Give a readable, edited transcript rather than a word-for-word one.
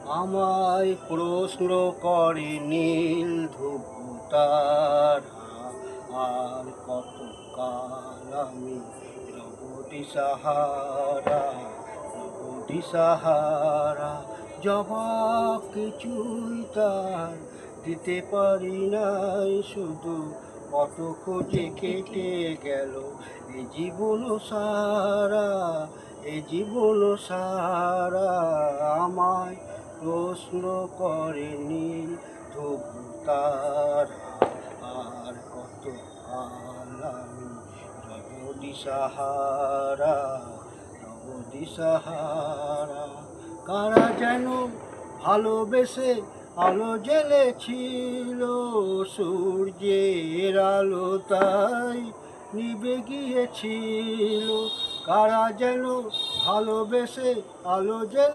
আমায় প্রশ্ন করে নীল ধ্রুব তারা, আর কতকাল আমি রব দিশাহারা, রব দিশাহারা। জবাব কিছুই তার দিতে পারি নাই, শুধু কত খোঁজে কেটে গেল এ জীবন সারা, এ জীবন সারা। আমায় প্রশ্ন করেনি তবু তারা, আর কত কাল আমি রব দিশাহারা, রব দিশাহারা। কারা যেন ভালোবেসে আলো জ্বেলেছিল, সূর্যের আলো তাই নিভে গিয়েছিল। কারা যেন ভালোবেসে আলো জ্বেলে